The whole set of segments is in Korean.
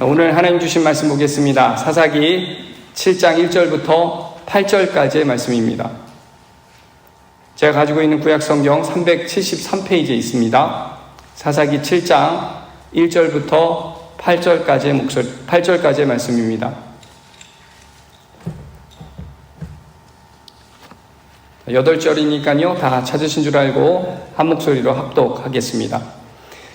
오늘 하나님 주신 말씀 보겠습니다. 사사기 7장 1절부터 8절까지의 말씀입니다. 제가 가지고 있는 구약성경 373페이지에 있습니다. 사사기 7장 1절부터 8절까지의 말씀입니다. 8절이니까요. 다 찾으신 줄 알고 한 목소리로 합독하겠습니다.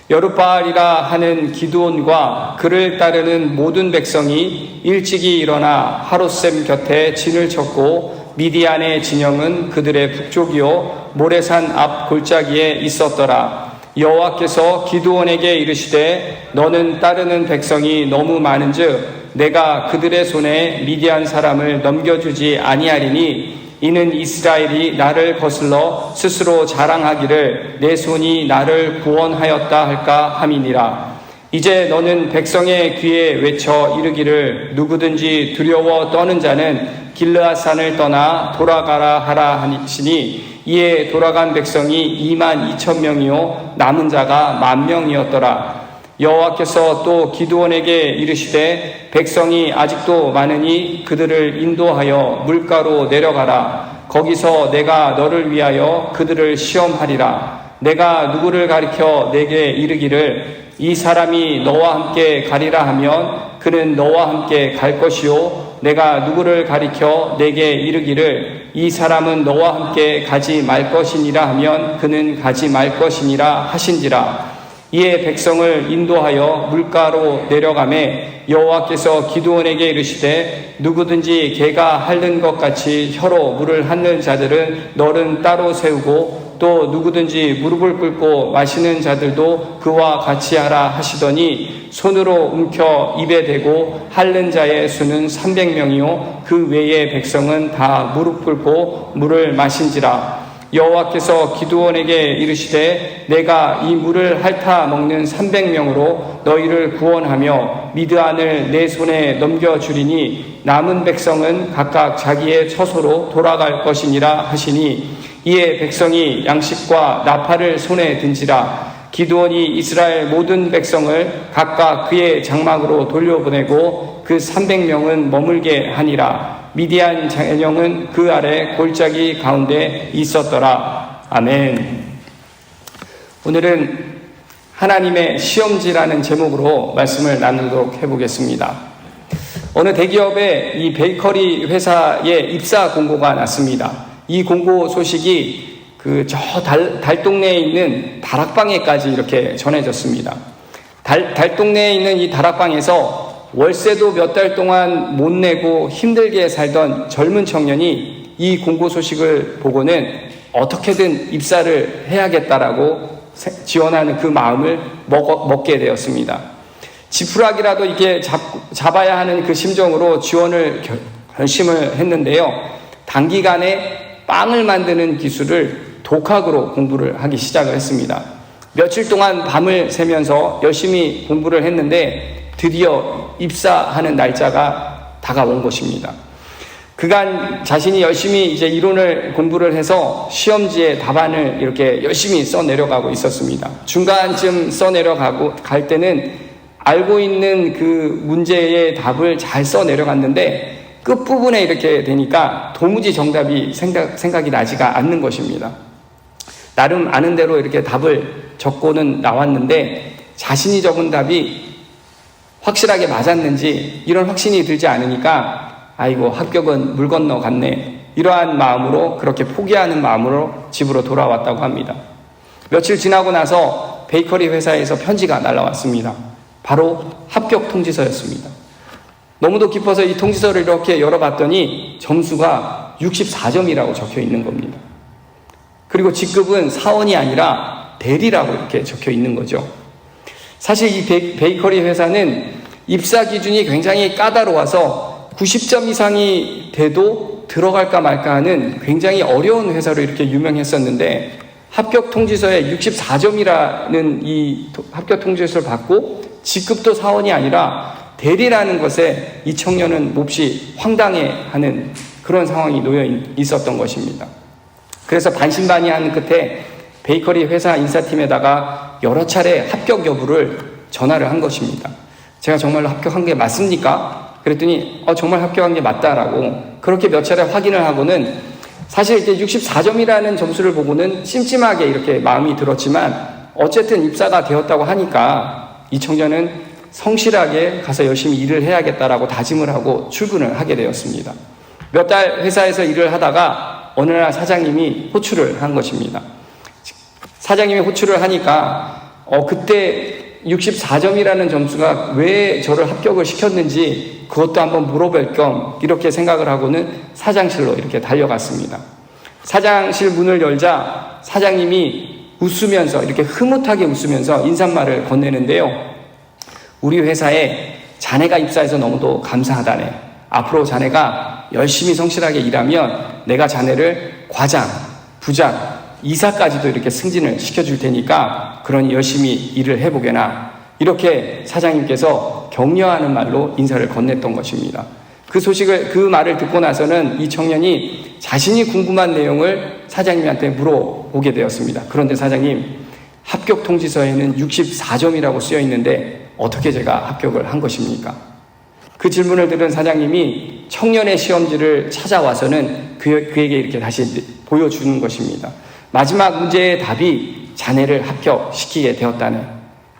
여룻바알이라 하는 기드온과 그를 따르는 모든 백성이 일찍이 일어나 하롯셈 곁에 진을 쳤고 미디안의 진영은 그들의 북쪽이요 모레산 앞 골짜기에 있었더라. 여호와께서 기드온에게 이르시되 너는 따르는 백성이 너무 많은즉 내가 그들의 손에 미디안 사람을 넘겨주지 아니하리니 이는 이스라엘이 나를 거슬러 스스로 자랑하기를 내 손이 나를 구원하였다 할까 함이니라. 이제 너는 백성의 귀에 외쳐 이르기를 누구든지 두려워 떠는 자는 길르앗산을 떠나 돌아가라 하라 하시니 이에 돌아간 백성이 22,000명이요 남은 자가 10,000명이었더라. 여호와께서 또 기드온에게 이르시되 백성이 아직도 많으니 그들을 인도하여 물가로 내려가라. 거기서 내가 너를 위하여 그들을 시험하리라. 내가 누구를 가리켜 내게 이르기를 이 사람이 너와 함께 가리라 하면 그는 너와 함께 갈 것이요 내가 누구를 가리켜 내게 이르기를 이 사람은 너와 함께 가지 말 것이니라 하면 그는 가지 말 것이니라 하신지라. 이에 백성을 인도하여 물가로 내려가매 여호와께서 기드온에게 이르시되 누구든지 개가 핥는 것 같이 혀로 물을 핥는 자들은 너는 따로 세우고 또 누구든지 무릎을 꿇고 마시는 자들도 그와 같이 하라 하시더니 손으로 움켜 입에 대고 핥는 자의 수는 300명이요 그 외의 백성은 다 무릎 꿇고 물을 마신지라. 여호와께서 기드온에게 이르시되 내가 이 물을 핥아 먹는 300명으로 너희를 구원하며 미드안을 내 손에 넘겨주리니 남은 백성은 각각 자기의 처소로 돌아갈 것이니라 하시니 이에 백성이 양식과 나팔을 손에 든지라. 기드온이 이스라엘 모든 백성을 각각 그의 장막으로 돌려보내고 그 300명은 머물게 하니라. 미디안 진영은 그 아래 골짜기 가운데 있었더라. 아멘. 오늘은 하나님의 시험지라는 제목으로 말씀을 나누도록 해보겠습니다. 어느 대기업의 이 베이커리 회사에 입사 공고가 났습니다. 이 공고 소식이 달동네에 있는 다락방에까지 이렇게 전해졌습니다. 달동네에 있는 이 다락방에서 월세도 몇 달 동안 못 내고 힘들게 살던 젊은 청년이 이 공고 소식을 보고는 어떻게든 입사를 해야겠다라고 지원하는 그 마음을 먹게 되었습니다. 지푸라기라도 이게 잡아야 하는 그 심정으로 지원을 결심을 했는데요. 단기간에 빵을 만드는 기술을 독학으로 공부를 하기 시작을 했습니다. 며칠 동안 밤을 새면서 열심히 공부를 했는데 드디어 입사하는 날짜가 다가온 것입니다. 그간 자신이 열심히 이제 이론을 공부를 해서 시험지에 답안을 이렇게 열심히 써내려가고 있었습니다. 중간쯤 갈 때는 알고 있는 그 문제의 답을 잘 써내려갔는데 끝부분에 이렇게 되니까 도무지 정답이 생각이 나지가 않는 것입니다. 나름 아는 대로 이렇게 답을 적고는 나왔는데 자신이 적은 답이 확실하게 맞았는지 이런 확신이 들지 않으니까 아이고 합격은 물 건너 갔네. 이러한 마음으로 그렇게 포기하는 마음으로 집으로 돌아왔다고 합니다. 며칠 지나고 나서 베이커리 회사에서 편지가 날라왔습니다. 바로 합격 통지서였습니다. 너무도 기뻐서 이 통지서를 이렇게 열어봤더니 점수가 64점이라고 적혀 있는 겁니다. 그리고 직급은 사원이 아니라 대리라고 이렇게 적혀 있는 거죠. 사실 이 베이커리 회사는 입사 기준이 굉장히 까다로워서 90점 이상이 돼도 들어갈까 말까 하는 굉장히 어려운 회사로 이렇게 유명했었는데 합격 통지서에 64점이라는 이 합격 통지서를 받고 직급도 사원이 아니라 대리라는 것에 이 청년은 몹시 황당해하는 그런 상황이 놓여 있었던 것입니다. 그래서 반신반의하는 끝에 베이커리 회사 인사팀에다가 여러 차례 합격 여부를 전화를 한 것입니다. 제가 정말로 합격한 게 맞습니까? 그랬더니 정말 합격한 게 맞다라고 그렇게 몇 차례 확인을 하고는 사실 이제 64점이라는 점수를 보고는 찜찜하게 이렇게 마음이 들었지만 어쨌든 입사가 되었다고 하니까 이 청년은 성실하게 가서 열심히 일을 해야겠다라고 다짐을 하고 출근을 하게 되었습니다. 몇 달 회사에서 일을 하다가 어느 날 사장님이 호출을 한 것입니다. 사장님이 호출을 하니까 그때 64점이라는 점수가 왜 저를 합격을 시켰는지 그것도 한번 물어볼 겸 이렇게 생각을 하고는 사장실로 이렇게 달려갔습니다. 사장실 문을 열자 사장님이 웃으면서 이렇게 흐뭇하게 웃으면서 인사말을 건네는데요. 우리 회사에 자네가 입사해서 너무도 감사하다네. 앞으로 자네가 열심히 성실하게 일하면 내가 자네를 과장, 부장, 이사까지도 이렇게 승진을 시켜줄 테니까 그러니 열심히 일을 해보게나 이렇게 사장님께서 격려하는 말로 인사를 건넸던 것입니다. 그 말을 듣고 나서는 이 청년이 자신이 궁금한 내용을 사장님한테 물어보게 되었습니다. 그런데 사장님, 합격 통지서에는 64점이라고 쓰여 있는데 어떻게 제가 합격을 한 것입니까? 그 질문을 들은 사장님이 청년의 시험지를 찾아와서는 그에게 이렇게 다시 보여주는 것입니다. 마지막 문제의 답이 자네를 합격시키게 되었다네.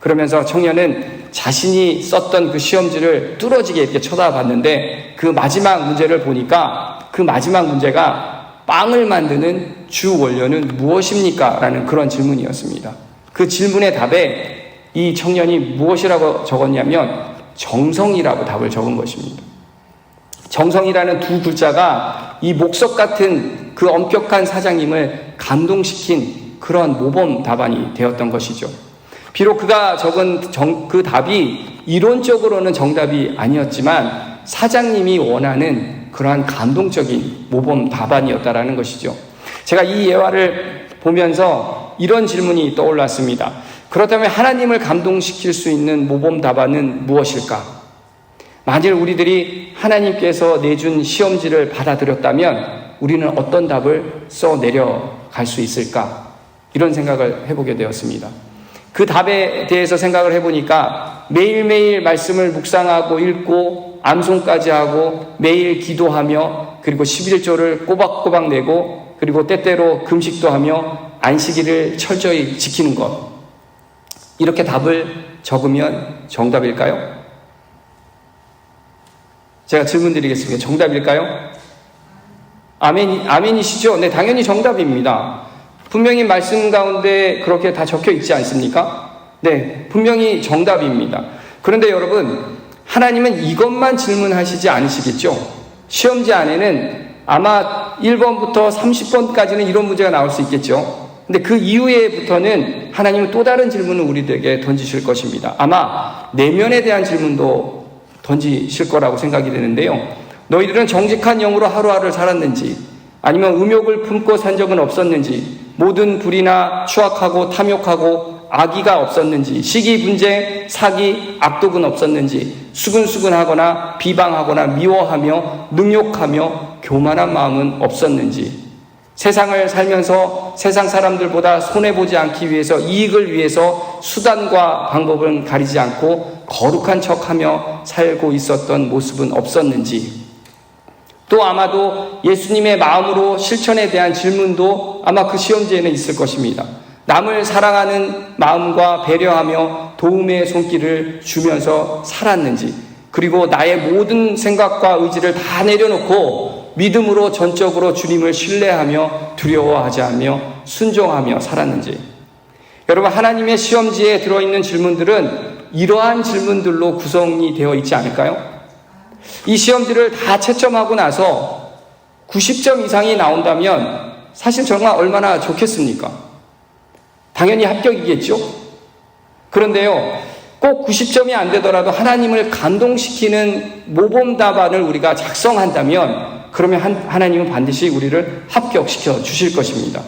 그러면서 청년은 자신이 썼던 그 시험지를 뚫어지게 이렇게 쳐다봤는데 그 마지막 문제를 보니까 그 마지막 문제가 빵을 만드는 주 원료는 무엇입니까? 라는 그런 질문이었습니다. 그 질문의 답에 이 청년이 무엇이라고 적었냐면 정성이라고 답을 적은 것입니다. 정성이라는 두 글자가 이 목석 같은 그 엄격한 사장님을 감동시킨 그런 모범 답안이 되었던 것이죠. 비록 그가 적은 그 답이 이론적으로는 정답이 아니었지만 사장님이 원하는 그러한 감동적인 모범 답안이었다라는 것이죠. 제가 이 예화를 보면서 이런 질문이 떠올랐습니다. 그렇다면 하나님을 감동시킬 수 있는 모범 답안은 무엇일까? 만일 우리들이 하나님께서 내준 시험지를 받아들였다면 우리는 어떤 답을 써 내려갈 수 있을까? 이런 생각을 해보게 되었습니다. 그 답에 대해서 생각을 해보니까 매일매일 말씀을 묵상하고 읽고 암송까지 하고 매일 기도하며 그리고 11조를 꼬박꼬박 내고 그리고 때때로 금식도 하며 안식일을 철저히 지키는 것, 이렇게 답을 적으면 정답일까요? 제가 질문 드리겠습니다. 정답일까요? 아멘이시죠? 네, 당연히 정답입니다. 분명히 말씀 가운데 그렇게 다 적혀 있지 않습니까? 네, 분명히 정답입니다. 그런데 여러분, 하나님은 이것만 질문하시지 않으시겠죠? 시험지 안에는 아마 1번부터 30번까지는 이런 문제가 나올 수 있겠죠? 근데 그 이후에부터는 하나님은 또 다른 질문을 우리들에게 던지실 것입니다. 아마 내면에 대한 질문도 던지실 거라고 생각이 되는데요. 너희들은 정직한 영으로 하루하루를 살았는지, 아니면 음욕을 품고 산 적은 없었는지, 모든 불의나 추악하고 탐욕하고 악의가 없었는지, 시기 분쟁, 사기, 악독은 없었는지, 수근수근하거나 비방하거나 미워하며 능욕하며 교만한 마음은 없었는지, 세상을 살면서 세상 사람들보다 손해보지 않기 위해서 이익을 위해서 수단과 방법은 가리지 않고 거룩한 척하며 살고 있었던 모습은 없었는지, 또 아마도 예수님의 마음으로 실천에 대한 질문도 아마 그 시험지에는 있을 것입니다. 남을 사랑하는 마음과 배려하며 도움의 손길을 주면서 살았는지, 그리고 나의 모든 생각과 의지를 다 내려놓고 믿음으로 전적으로 주님을 신뢰하며 두려워하지 않으며 순종하며 살았는지. 여러분, 하나님의 시험지에 들어있는 질문들은 이러한 질문들로 구성이 되어 있지 않을까요? 이 시험지를 다 채점하고 나서 90점 이상이 나온다면 사실 정말 얼마나 좋겠습니까? 당연히 합격이겠죠? 그런데요, 꼭 90점이 안 되더라도 하나님을 감동시키는 모범 답안을 우리가 작성한다면 그러면 하나님은 반드시 우리를 합격시켜 주실 것입니다.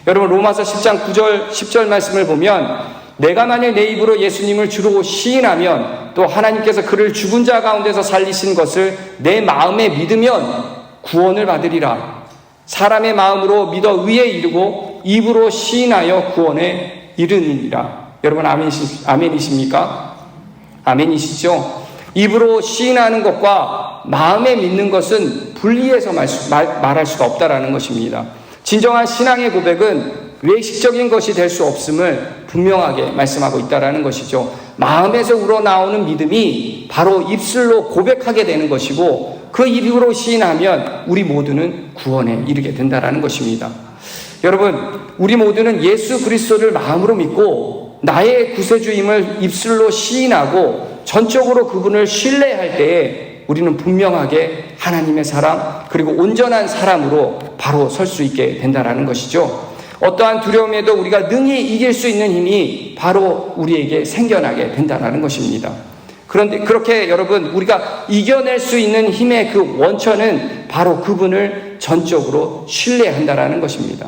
여러분, 로마서 10장 9절 10절 말씀을 보면 내가 만일 내 입으로 예수님을 주로 시인하면 또 하나님께서 그를 죽은 자 가운데서 살리신 것을 내 마음에 믿으면 구원을 받으리라. 사람의 마음으로 믿어 의에 이르고 입으로 시인하여 구원에 이르니라. 여러분, 아멘이십니까? 아멘이시죠? 입으로 시인하는 것과 마음에 믿는 것은 분리해서 말할 수가 없다라는 것입니다. 진정한 신앙의 고백은 외식적인 것이 될 수 없음을 분명하게 말씀하고 있다라는 것이죠. 마음에서 우러나오는 믿음이 바로 입술로 고백하게 되는 것이고, 그 입으로 시인하면 우리 모두는 구원에 이르게 된다라는 것입니다. 여러분, 우리 모두는 예수 그리스도를 마음으로 믿고 나의 구세주임을 입술로 시인하고 전적으로 그분을 신뢰할 때에 우리는 분명하게 하나님의 사람, 그리고 온전한 사람으로 바로 설 수 있게 된다라는 것이죠. 어떠한 두려움에도 우리가 능히 이길 수 있는 힘이 바로 우리에게 생겨나게 된다는 것입니다. 그런데 그렇게 여러분, 우리가 이겨낼 수 있는 힘의 그 원천은 바로 그분을 전적으로 신뢰한다는 것입니다.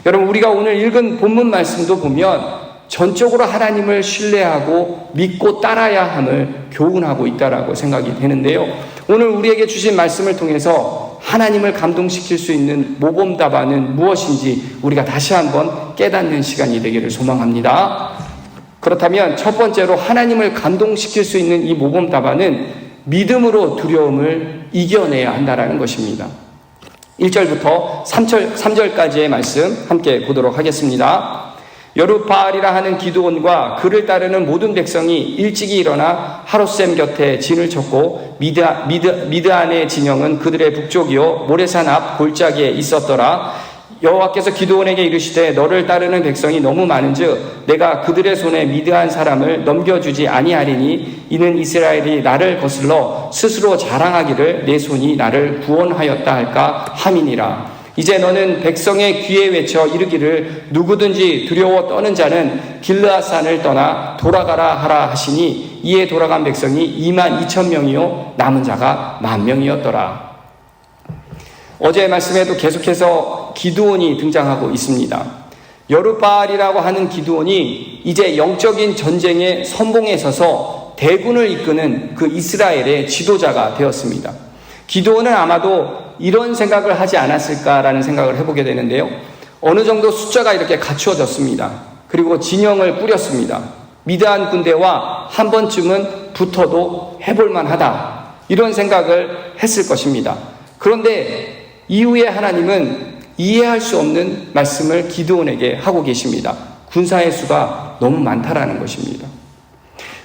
여러분, 우리가 오늘 읽은 본문 말씀도 보면 전적으로 하나님을 신뢰하고 믿고 따라야 함을 교훈하고 있다라고 생각이 되는데요. 오늘 우리에게 주신 말씀을 통해서 하나님을 감동시킬 수 있는 모범 답안은 무엇인지 우리가 다시 한번 깨닫는 시간이 되기를 소망합니다. 그렇다면 첫 번째로 하나님을 감동시킬 수 있는 이 모범 답안은 믿음으로 두려움을 이겨내야 한다는 것입니다. 1절부터 3절까지의 말씀 함께 보도록 하겠습니다. 여룻바알이라 하는 기드온과 그를 따르는 모든 백성이 일찍이 일어나 하롯셈 곁에 진을 쳤고 미드안의 진영은 그들의 북쪽이요 모레산 앞 골짜기에 있었더라. 여호와께서 기드온에게 이르시되 너를 따르는 백성이 너무 많은즉 내가 그들의 손에 미드안 사람을 넘겨주지 아니하리니 이는 이스라엘이 나를 거슬러 스스로 자랑하기를 내 손이 나를 구원하였다 할까 함이니라. 이제 너는 백성의 귀에 외쳐 이르기를 누구든지 두려워 떠는 자는 길르앗산을 떠나 돌아가라 하라 하시니 이에 돌아간 백성이 22,000명이요 남은 자가 10,000명이었더라. 어제의 말씀에도 계속해서 기드온이 등장하고 있습니다. 여룻바알이라고 하는 기드온이 이제 영적인 전쟁의 선봉에 서서 대군을 이끄는 그 이스라엘의 지도자가 되었습니다. 기드온은 아마도 이런 생각을 하지 않았을까라는 생각을 해보게 되는데요. 어느 정도 숫자가 이렇게 갖추어졌습니다. 그리고 진영을 꾸렸습니다. 미드안 군대와 한 번쯤은 붙어도 해볼만 하다, 이런 생각을 했을 것입니다. 그런데 이후에 하나님은 이해할 수 없는 말씀을 기드온에게 하고 계십니다. 군사의 수가 너무 많다라는 것입니다.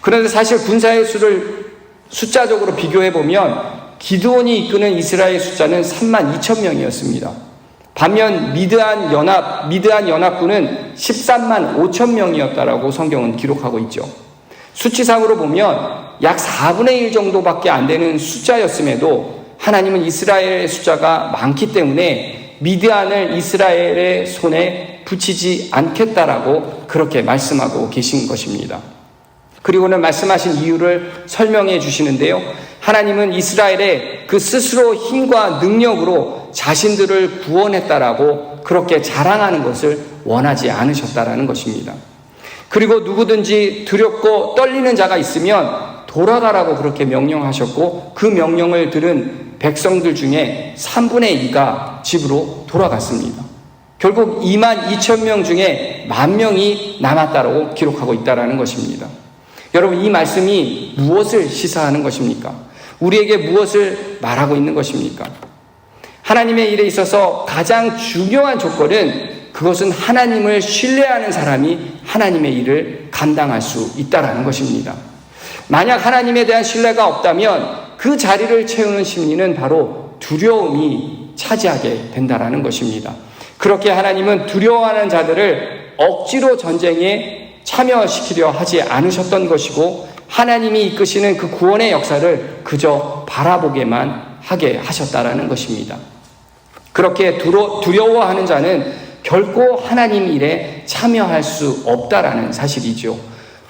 그런데 사실 군사의 수를 숫자적으로 비교해보면 기드온이 이끄는 이스라엘 숫자는 32,000명이었습니다. 반면 미드안 연합군은 13만 5천 명이었다라고 성경은 기록하고 있죠. 수치상으로 보면 약 4분의 1 정도밖에 안 되는 숫자였음에도 하나님은 이스라엘의 숫자가 많기 때문에 미드안을 이스라엘의 손에 붙이지 않겠다라고 그렇게 말씀하고 계신 것입니다. 그리고는 말씀하신 이유를 설명해 주시는데요. 하나님은 이스라엘의 그 스스로 힘과 능력으로 자신들을 구원했다라고 그렇게 자랑하는 것을 원하지 않으셨다라는 것입니다. 그리고 누구든지 두렵고 떨리는 자가 있으면 돌아가라고 그렇게 명령하셨고, 그 명령을 들은 백성들 중에 3분의 2가 집으로 돌아갔습니다. 결국 22,000명 중에 10,000명이 남았다라고 기록하고 있다는 것입니다. 여러분, 이 말씀이 무엇을 시사하는 것입니까? 우리에게 무엇을 말하고 있는 것입니까? 하나님의 일에 있어서 가장 중요한 조건은 그것은 하나님을 신뢰하는 사람이 하나님의 일을 감당할 수 있다는 것입니다. 만약 하나님에 대한 신뢰가 없다면 그 자리를 채우는 심리는 바로 두려움이 차지하게 된다는 것입니다. 그렇게 하나님은 두려워하는 자들을 억지로 전쟁에 참여시키려 하지 않으셨던 것이고, 하나님이 이끄시는 그 구원의 역사를 그저 바라보게만 하게 하셨다라는 것입니다. 그렇게 두려워하는 자는 결코 하나님 일에 참여할 수 없다라는 사실이죠.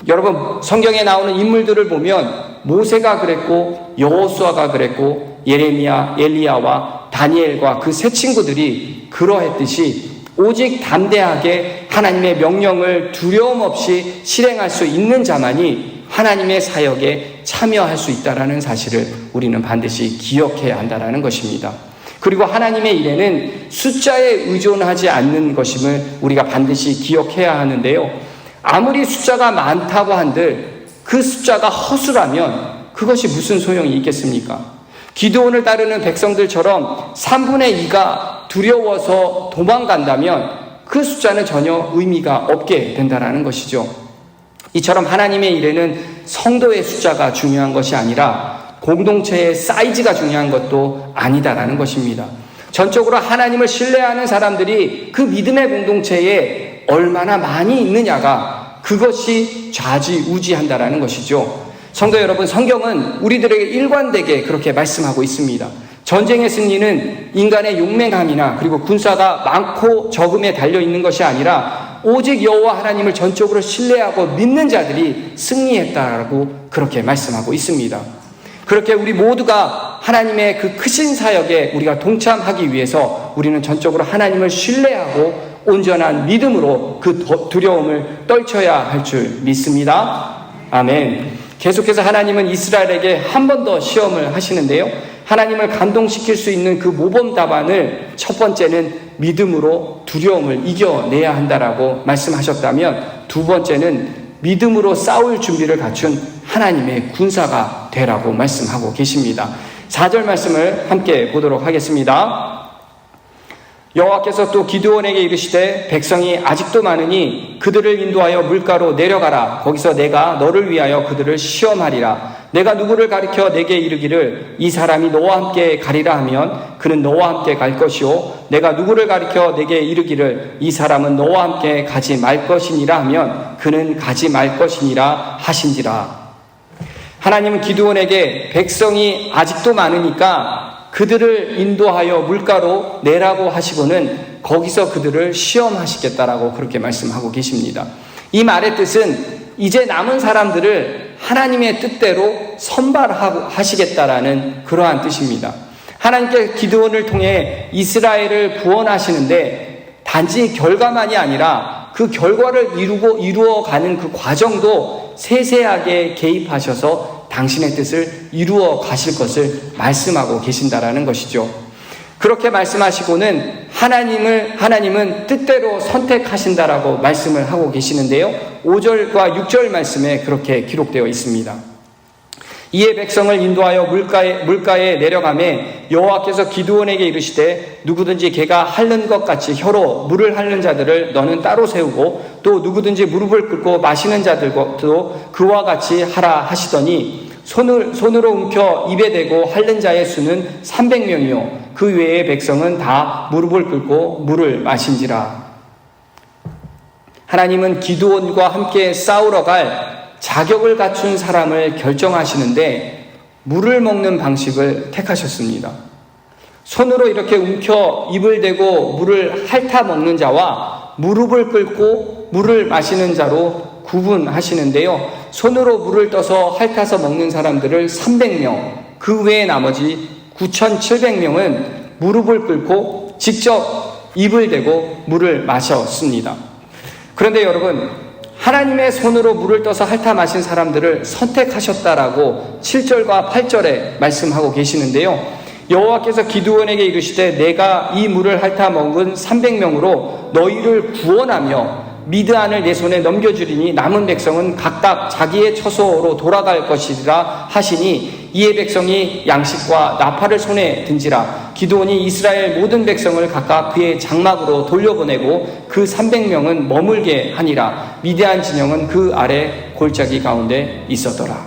여러분, 성경에 나오는 인물들을 보면 모세가 그랬고 여호수아가 그랬고 예레미야, 엘리야와 다니엘과 그 세 친구들이 그러했듯이 오직 담대하게 하나님의 명령을 두려움 없이 실행할 수 있는 자만이 하나님의 사역에 참여할 수 있다는 사실을 우리는 반드시 기억해야 한다는 것입니다. 그리고 하나님의 일에는 숫자에 의존하지 않는 것임을 우리가 반드시 기억해야 하는데요. 아무리 숫자가 많다고 한들 그 숫자가 허수라면 그것이 무슨 소용이 있겠습니까? 기드온을 따르는 백성들처럼 3분의 2가 두려워서 도망간다면 그 숫자는 전혀 의미가 없게 된다는 것이죠. 이처럼 하나님의 일에는 성도의 숫자가 중요한 것이 아니라 공동체의 사이즈가 중요한 것도 아니다라는 것입니다. 전적으로 하나님을 신뢰하는 사람들이 그 믿음의 공동체에 얼마나 많이 있느냐가 그것이 좌지우지한다라는 것이죠. 성도 여러분, 성경은 우리들에게 일관되게 그렇게 말씀하고 있습니다. 전쟁의 승리는 인간의 용맹함이나 그리고 군사가 많고 적음에 달려있는 것이 아니라 오직 여호와 하나님을 전적으로 신뢰하고 믿는 자들이 승리했다라고 그렇게 말씀하고 있습니다. 그렇게 우리 모두가 하나님의 그 크신 사역에 우리가 동참하기 위해서 우리는 전적으로 하나님을 신뢰하고 온전한 믿음으로 그 두려움을 떨쳐야 할 줄 믿습니다. 아멘. 계속해서 하나님은 이스라엘에게 한 번 더 시험을 하시는데요. 하나님을 감동시킬 수 있는 그 모범 답안을 첫 번째는 믿음으로 두려움을 이겨내야 한다라고 말씀하셨다면, 두 번째는 믿음으로 싸울 준비를 갖춘 하나님의 군사가 되라고 말씀하고 계십니다. 4절 말씀을 함께 보도록 하겠습니다. 여호와께서 또 기드온에게 이르시되 백성이 아직도 많으니 그들을 인도하여 물가로 내려가라. 거기서 내가 너를 위하여 그들을 시험하리라. 내가 누구를 가리켜 내게 이르기를 이 사람이 너와 함께 가리라 하면 그는 너와 함께 갈 것이요, 내가 누구를 가리켜 내게 이르기를 이 사람은 너와 함께 가지 말 것이니라 하면 그는 가지 말 것이니라 하신지라. 하나님은 기드온에게 백성이 아직도 많으니까 그들을 인도하여 물가로 내라고 하시고는 거기서 그들을 시험하시겠다라고 그렇게 말씀하고 계십니다. 이 말의 뜻은 이제 남은 사람들을 하나님의 뜻대로 선발하시겠다라는 그러한 뜻입니다. 하나님께 기드온을 통해 이스라엘을 구원하시는데 단지 결과만이 아니라 그 결과를 이루어가는 그 과정도 세세하게 개입하셔서 당신의 뜻을 이루어 가실 것을 말씀하고 계신다라는 것이죠. 그렇게 말씀하시고는 하나님은 뜻대로 선택하신다라고 말씀을 하고 계시는데요. 5절과 6절 말씀에 그렇게 기록되어 있습니다. 이에 백성을 인도하여 물가에 내려가매 여호와께서 기드온에게 이르시되 누구든지 개가 핥는 것 같이 혀로 물을 핥는 자들을 너는 따로 세우고 또 누구든지 무릎을 꿇고 마시는 자들도 그와 같이 하라 하시더니 손으로 움켜 입에 대고 핥는 자의 수는 300명이요 그 외의 백성은 다 무릎을 꿇고 물을 마신지라. 하나님은 기드온과 함께 싸우러 갈 자격을 갖춘 사람을 결정하시는데 물을 먹는 방식을 택하셨습니다. 손으로 이렇게 움켜 입을 대고 물을 핥아 먹는 자와 무릎을 꿇고 물을 마시는 자로 구분하시는데요. 손으로 물을 떠서 핥아서 먹는 사람들을 300명, 그 외에 나머지 9,700명은 무릎을 꿇고 직접 입을 대고 물을 마셨습니다. 그런데 여러분, 하나님의 손으로 물을 떠서 핥아 마신 사람들을 선택하셨다라고 7절과 8절에 말씀하고 계시는데요. 여호와께서 기드온에게 이르시되 내가 이 물을 핥아 먹은 300명으로 너희를 구원하며 미드안을 내 손에 넘겨주리니 남은 백성은 각각 자기의 처소로 돌아갈 것이라 하시니 이에 백성이 양식과 나팔을 손에 든지라. 기드온이 이스라엘 모든 백성을 각각 그의 장막으로 돌려보내고 그 300명은 머물게 하니라. 미드안 진영은 그 아래 골짜기 가운데 있었더라.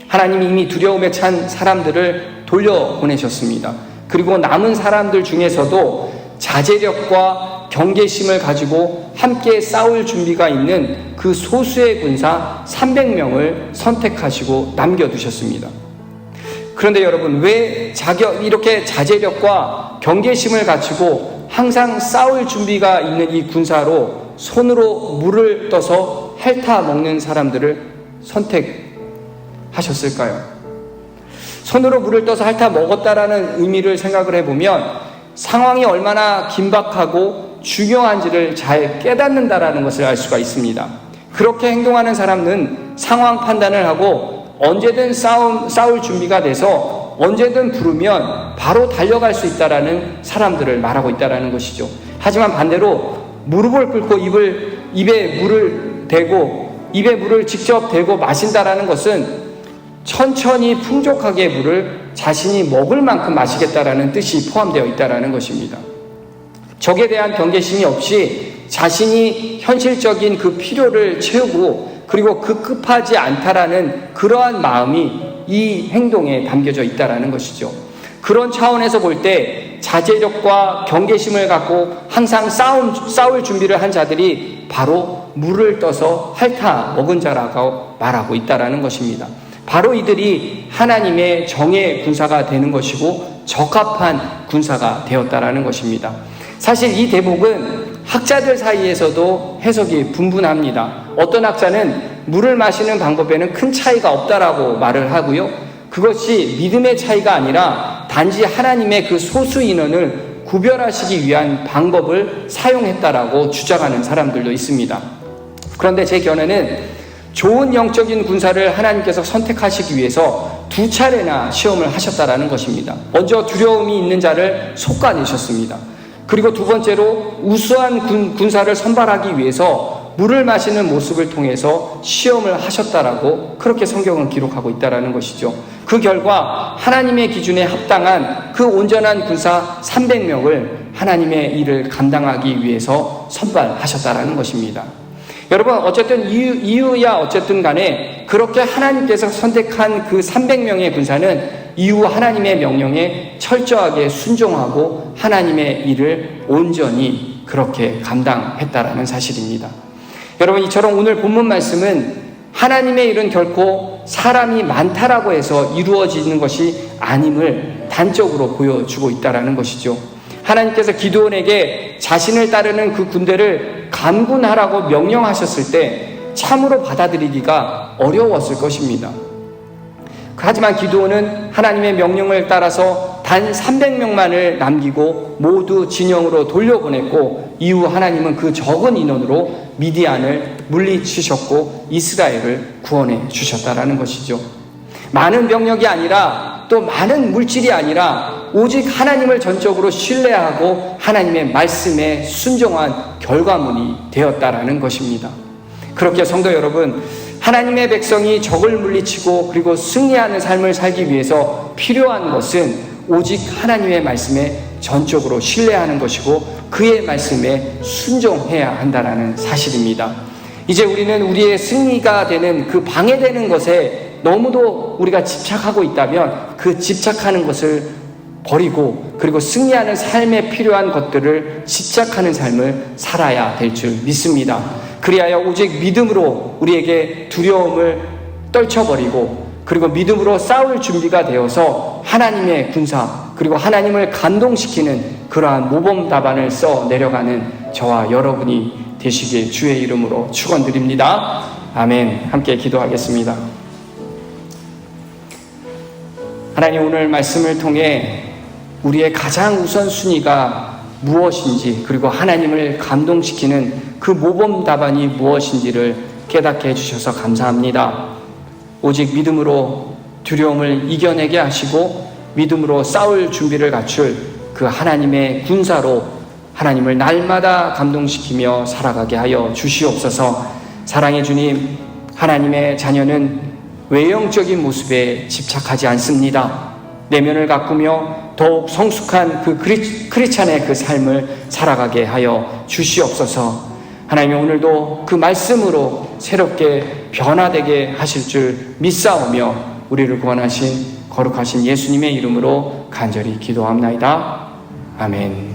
하나님이 이미 두려움에 찬 사람들을 돌려보내셨습니다. 그리고 남은 사람들 중에서도 자제력과 경계심을 가지고 함께 싸울 준비가 있는 그 소수의 군사 300명을 선택하시고 남겨두셨습니다. 그런데 여러분, 왜 이렇게 자제력과 경계심을 갖추고 항상 싸울 준비가 있는 이 군사로 손으로 물을 떠서 핥아 먹는 사람들을 선택하셨을까요? 손으로 물을 떠서 핥아 먹었다라는 의미를 생각을 해보면 상황이 얼마나 긴박하고 중요한지를 잘 깨닫는다라는 것을 알 수가 있습니다. 그렇게 행동하는 사람은 상황 판단을 하고 언제든 싸울 준비가 돼서 언제든 부르면 바로 달려갈 수 있다라는 사람들을 말하고 있다라는 것이죠. 하지만 반대로 무릎을 꿇고 입에 물을 대고 입에 물을 직접 대고 마신다라는 것은 천천히 풍족하게 물을 자신이 먹을 만큼 마시겠다라는 뜻이 포함되어 있다라는 것입니다. 적에 대한 경계심이 없이 자신이 현실적인 그 필요를 채우고 그리고 급하지 않다라는 그러한 마음이 이 행동에 담겨져 있다라는 것이죠. 그런 차원에서 볼 때 자제력과 경계심을 갖고 항상 싸울 준비를 한 자들이 바로 물을 떠서 핥아 먹은 자라고 말하고 있다라는 것입니다. 바로 이들이 하나님의 정의 군사가 되는 것이고 적합한 군사가 되었다라는 것입니다. 사실 이 대목은 학자들 사이에서도 해석이 분분합니다. 어떤 학자는 물을 마시는 방법에는 큰 차이가 없다라고 말을 하고요. 그것이 믿음의 차이가 아니라 단지 하나님의 그 소수 인원을 구별하시기 위한 방법을 사용했다라고 주장하는 사람들도 있습니다. 그런데 제 견해는 좋은 영적인 군사를 하나님께서 선택하시기 위해서 2차례나 시험을 하셨다라는 것입니다. 먼저 두려움이 있는 자를 솎아내셨습니다. 그리고 두 번째로 우수한 군사를 선발하기 위해서 물을 마시는 모습을 통해서 시험을 하셨다라고 그렇게 성경은 기록하고 있다라는 것이죠. 그 결과 하나님의 기준에 합당한 그 온전한 군사 300명을 하나님의 일을 감당하기 위해서 선발하셨다라는 것입니다. 여러분, 어쨌든 이유야 어쨌든 간에 그렇게 하나님께서 선택한 그 300명의 군사는 이후 하나님의 명령에 철저하게 순종하고 하나님의 일을 온전히 그렇게 감당했다라는 사실입니다. 여러분, 이처럼 오늘 본문 말씀은 하나님의 일은 결코 사람이 많다라고 해서 이루어지는 것이 아님을 단적으로 보여주고 있다라는 것이죠. 하나님께서 기드온에게 자신을 따르는 그 군대를 감군하라고 명령하셨을 때 참으로 받아들이기가 어려웠을 것입니다. 하지만 기드온은 하나님의 명령을 따라서 단 300명만을 남기고 모두 진영으로 돌려보냈고 이후 하나님은 그 적은 인원으로 미디안을 물리치셨고 이스라엘을 구원해 주셨다라는 것이죠. 많은 병력이 아니라 또 많은 물질이 아니라 오직 하나님을 전적으로 신뢰하고 하나님의 말씀에 순종한 결과물이 되었다라는 것입니다. 그렇게 성도 여러분, 하나님의 백성이 적을 물리치고 그리고 승리하는 삶을 살기 위해서 필요한 것은 오직 하나님의 말씀에 전적으로 신뢰하는 것이고 그의 말씀에 순종해야 한다는 사실입니다. 이제 우리는 우리의 승리가 되는 그 방해되는 것에 너무도 우리가 집착하고 있다면 그 집착하는 것을 버리고 그리고 승리하는 삶에 필요한 것들을 집착하는 삶을 살아야 될 줄 믿습니다. 그리하여 오직 믿음으로 우리에게 두려움을 떨쳐버리고 그리고 믿음으로 싸울 준비가 되어서 하나님의 군사 그리고 하나님을 감동시키는 그러한 모범 답안을 써 내려가는 저와 여러분이 되시길 주의 이름으로 축원드립니다. 아멘. 함께 기도하겠습니다. 하나님, 오늘 말씀을 통해 우리의 가장 우선순위가 무엇인지 그리고 하나님을 감동시키는 그 모범 답안이 무엇인지를 깨닫게 해주셔서 감사합니다. 오직 믿음으로 두려움을 이겨내게 하시고 믿음으로 싸울 준비를 갖출 그 하나님의 군사로 하나님을 날마다 감동시키며 살아가게 하여 주시옵소서. 사랑의 주님, 하나님의 자녀는 외형적인 모습에 집착하지 않습니다. 내면을 가꾸며 더욱 성숙한 그 크리스찬의 그 삶을 살아가게 하여 주시옵소서. 하나님, 오늘도 그 말씀으로 새롭게 변화되게 하실 줄 믿사오며 우리를 구원하신 거룩하신 예수님의 이름으로 간절히 기도합나이다. 아멘.